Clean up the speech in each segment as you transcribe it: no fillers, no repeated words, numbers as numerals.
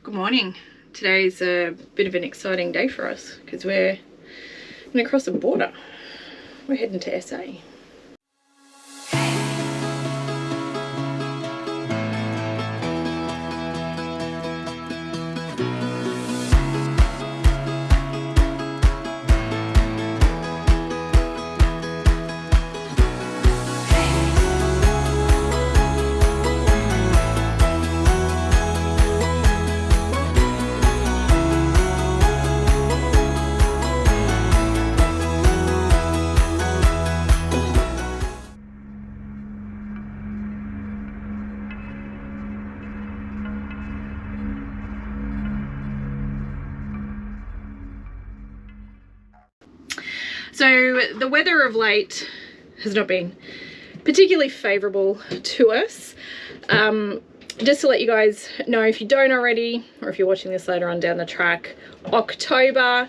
Good morning. Today's a bit of an exciting day for us because we're going to cross the border. We're heading to SA. So the weather of late has not been particularly favourable to us. Just to let you guys know, if you don't already, or if you're watching this later on down the track, October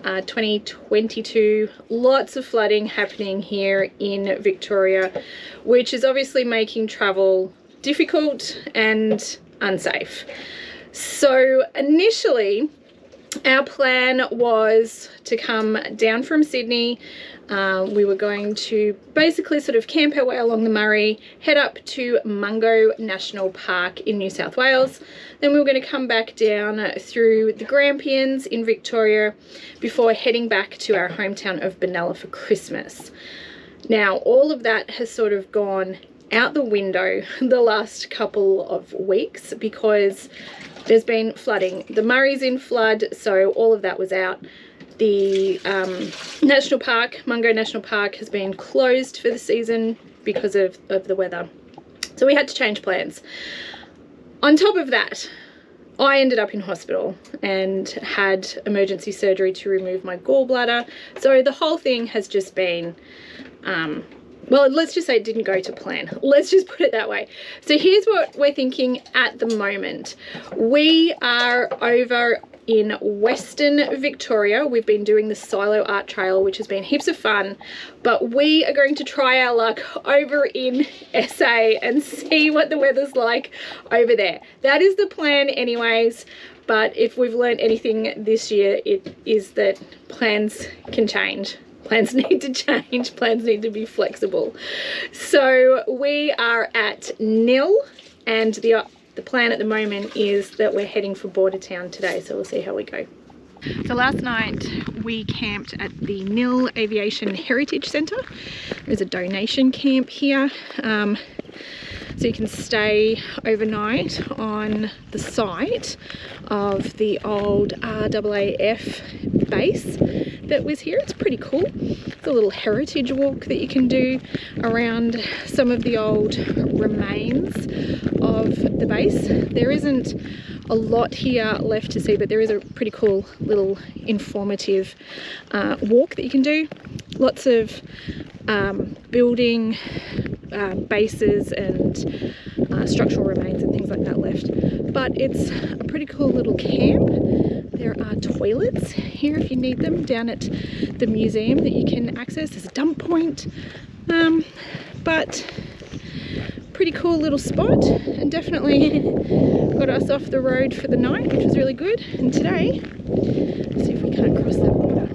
2022, lots of flooding happening here in Victoria, which is obviously making travel difficult and unsafe. So initially, our plan was to come down from Sydney. We were going to basically sort of camp our way along the Murray, head up to Mungo National Park in New South Wales. Then we were going to come back down through the Grampians in Victoria before heading back to our hometown of Benalla for Christmas. Now, all of that has sort of gone out the window the last couple of weeks because there's been flooding. The Murray's in flood, so all of that was out. The national park, Mungo National Park, has been closed for the season because of the weather. So we had to change plans. On top of that, I ended up in hospital and had emergency surgery to remove my gallbladder. So the whole thing has just been well, let's just say it didn't go to plan. Let's just put it that way. So here's what we're thinking at the moment. We are over in Western Victoria. We've been doing the Silo Art Trail, which has been heaps of fun, but we are going to try our luck over in SA and see what the weather's like over there. That is the plan anyways. But if we've learned anything this year, it is that plans can change. Plans need to change, plans need to be flexible. So we are at nil, and the plan at the moment is that we're heading for Bordertown today, so we'll see how we go. So last night we camped at the Nil Aviation Heritage Centre. There's a donation camp here. So you can stay overnight on the site of the old RAAF base that was here. It's pretty cool. It's a little heritage walk that you can do around some of the old remains of the base. There isn't a lot here left to see, but there is a pretty cool little informative walk that you can do. Lots of building bases and structural remains and things like that left, but it's a pretty cool little camp. There are toilets here if you need them down at the museum that you can access. There's a dump point, but pretty cool little spot, and definitely got us off the road for the night, which was really good. And today, let's see if we can't cross that border.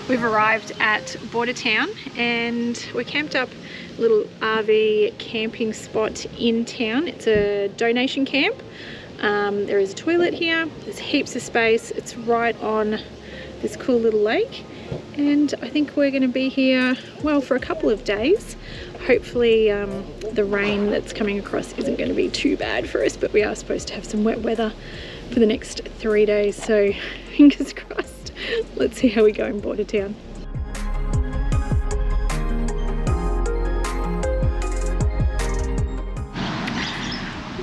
We've arrived at Bordertown and we're camped up a little RV camping spot in town. It's a donation camp. There is a toilet here. There's heaps of space. It's right on this cool little lake, and I think we're going to be here, well, for a couple of days. Hopefully the rain that's coming across isn't going to be too bad for us, but we are supposed to have some wet weather for the next 3 days, so fingers crossed Let's see how we go in Bordertown.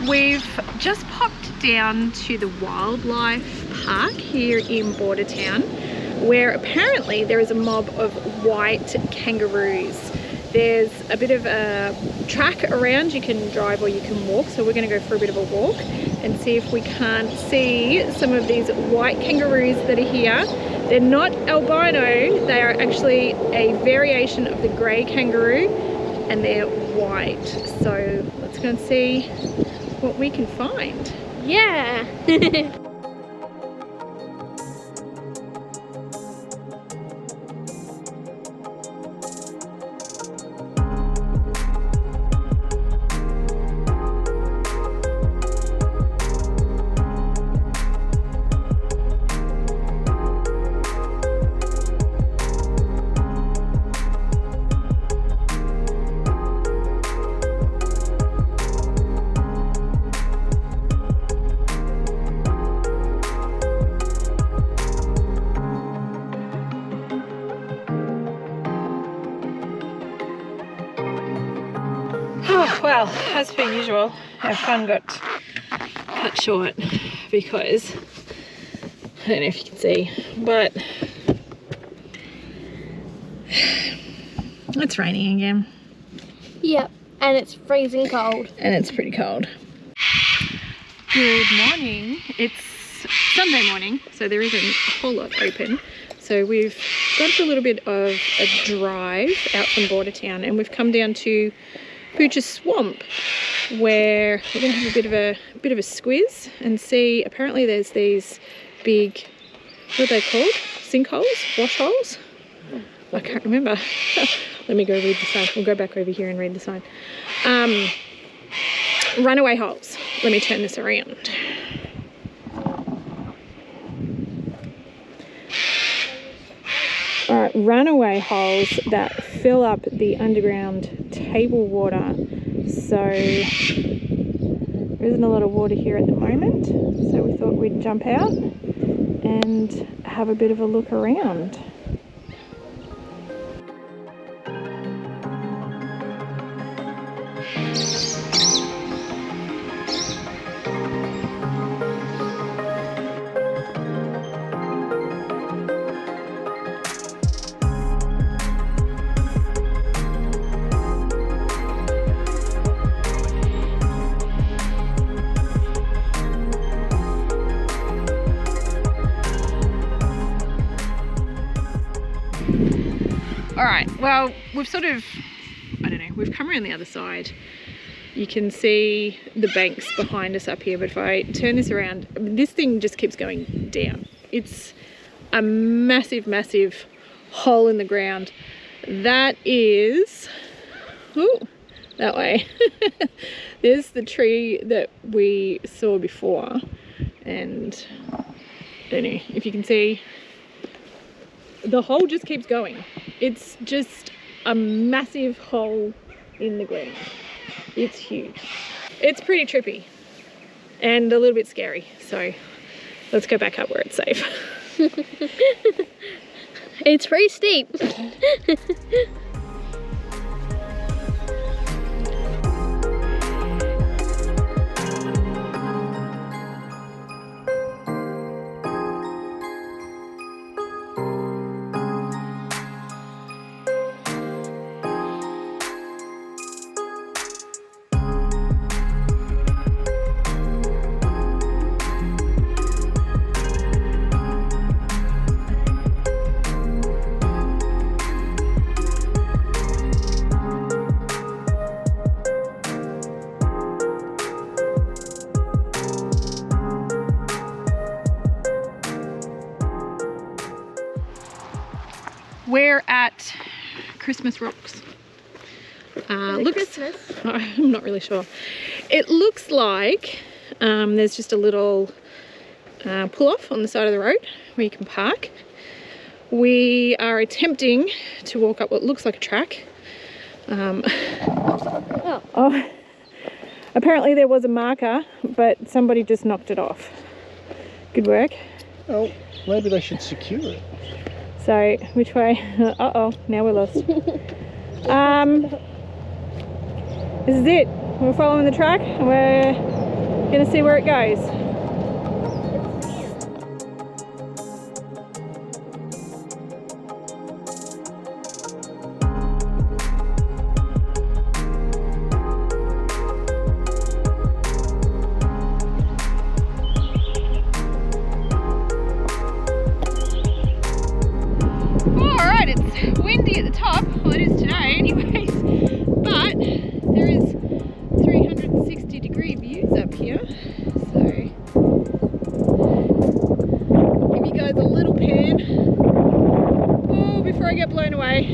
We've just popped down to the wildlife park here in Bordertown, where apparently there is a mob of white kangaroos. There's a bit of a track around, you can drive or you can walk, so we're going to go for a bit of a walk and see if we can't see some of these white kangaroos that are here. They're not albino, they are actually a variation of the grey kangaroo, and they're white. So let's go and see what we can find. Yeah. Well, as per usual, our fun got cut short because, I don't know if you can see, but it's raining again. Yep, and it's freezing cold. And it's pretty cold. Good morning. It's Sunday morning, so there isn't a whole lot open. So we've gone for a little bit of a drive out from Bordertown, and we've come down to Puja swamp, where we're going to have a bit of a squiz and see. Apparently there's these big, what are they called? Sinkholes? Wash holes? I can't remember. Let me go read the sign. We'll go back over here and read the sign. Runaway holes. Let me turn this around. Alright, runaway holes that fill up the underground table water. So there isn't a lot of water here at the moment, so we thought we'd jump out and have a bit of a look around. Alright, well, we've sort of, I don't know, we've come around the other side. You can see the banks behind us up here, but if I turn this around, this thing just keeps going down. It's a massive, massive hole in the ground. That is, ooh, that way. There's the tree that we saw before, and I don't know if you can see, the hole just keeps going. It's just a massive hole in the ground. It's huge. It's pretty trippy and a little bit scary. So let's go back up where it's safe. It's pretty steep. We're at Christmas Rocks. Christmas? I'm not really sure. It looks like there's just a little pull off on the side of the road where you can park. We are attempting to walk up what looks like a track. Oh, apparently there was a marker, but somebody just knocked it off. Good work. Oh. Maybe they should secure it. So, which way? Uh-oh, now we're lost. This is it. We're following the track and we're gonna see where it goes. Alright, it's windy at the top. Well, it is today anyways, but there is 360-degree views up here, so give you guys a little pan. Oh, before I get blown away.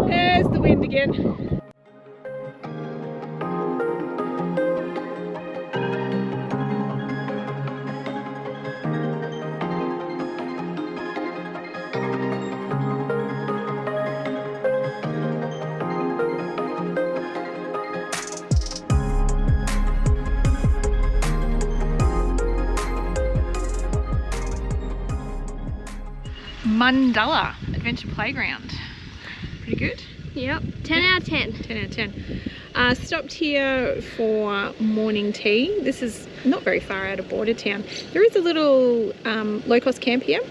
There's the wind again. Mandala Adventure Playground. Pretty good? Yep. 10 out of 10. 10 out of 10. Stopped here for morning tea. This is not very far out of Bordertown. There is a little low-cost camp here.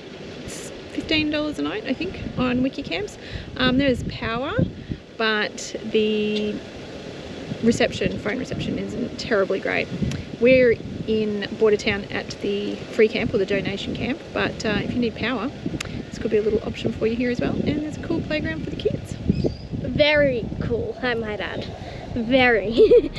It's $15 a night, I think, on Wikicamps. There's power, but the phone reception isn't terribly great. We're in Bordertown at the free camp or the donation camp, but if you need power, this could be a little option for you here as well. And there's a cool playground for the kids. Very cool, I might add. Very.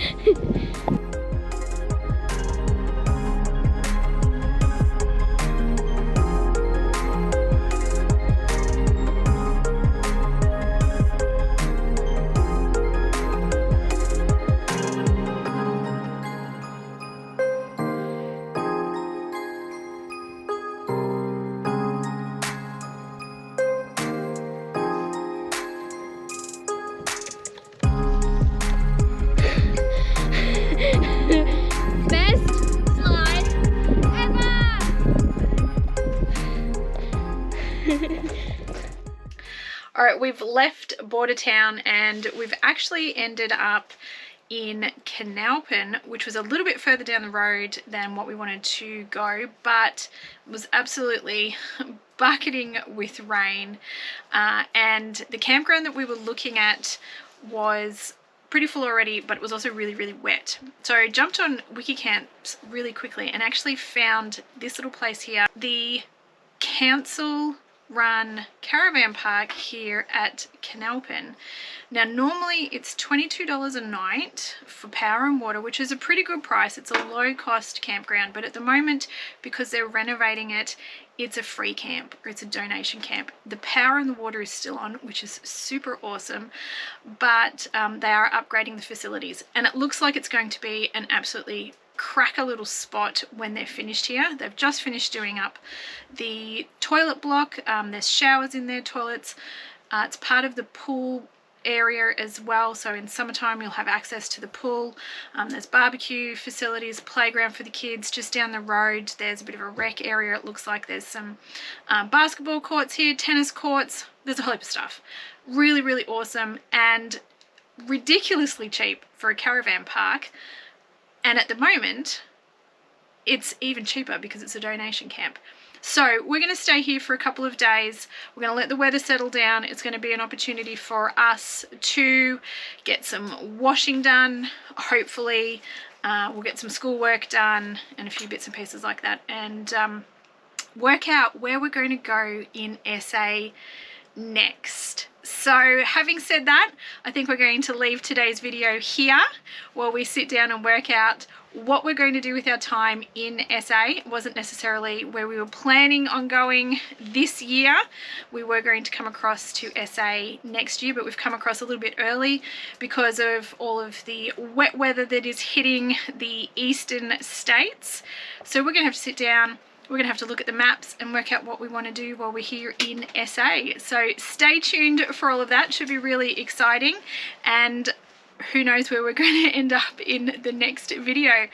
Best slide ever! Alright, we've left Bordertown and we've actually ended up in Coonalpyn, which was a little bit further down the road than what we wanted to go, but was absolutely bucketing with rain, and the campground that we were looking at was pretty full already, but it was also really, really wet. So I jumped on Wikicamps really quickly and actually found this little place here, the council run caravan park here at Coonalpyn. Now normally it's $22 a night for power and water, which is a pretty good price. It's a low cost campground, but at the moment, because they're renovating it, it's a free camp, or it's a donation camp. The power and the water is still on, which is super awesome, but they are upgrading the facilities and it looks like it's going to be an absolutely cracker little spot when they're finished here. They've just finished doing up the toilet block. There's showers in there, toilets. It's part of the pool area as well, so in summertime you'll have access to the pool. There's barbecue facilities, playground for the kids. Just down the road there's a bit of a rec area. It looks like there's some basketball courts here, tennis courts. There's a whole heap of stuff. Really, really awesome and ridiculously cheap for a caravan park. And at the moment, it's even cheaper because it's a donation camp. So we're going to stay here for a couple of days. We're going to let the weather settle down. It's going to be an opportunity for us to get some washing done. Hopefully, we'll get some schoolwork done and a few bits and pieces like that. And work out where we're going to go in SA next. So having said that, I think we're going to leave today's video here while we sit down and work out what we're going to do with our time in SA. It wasn't necessarily where we were planning on going this year. We were going to come across to SA next year, but we've come across a little bit early because of all of the wet weather that is hitting the eastern states. So we're going to have to sit down. We're going to have to look at the maps and work out what we want to do while we're here in SA. So stay tuned for all of that. Should be really exciting. And who knows where we're going to end up in the next video.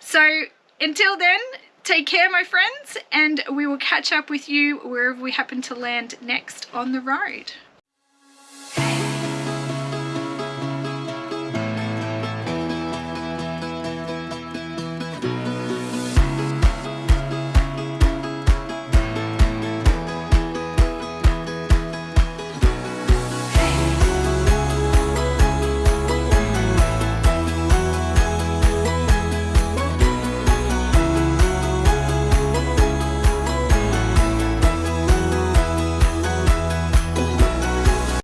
So until then, Take care, my friends, and we will catch up with you wherever we happen to land next on the road.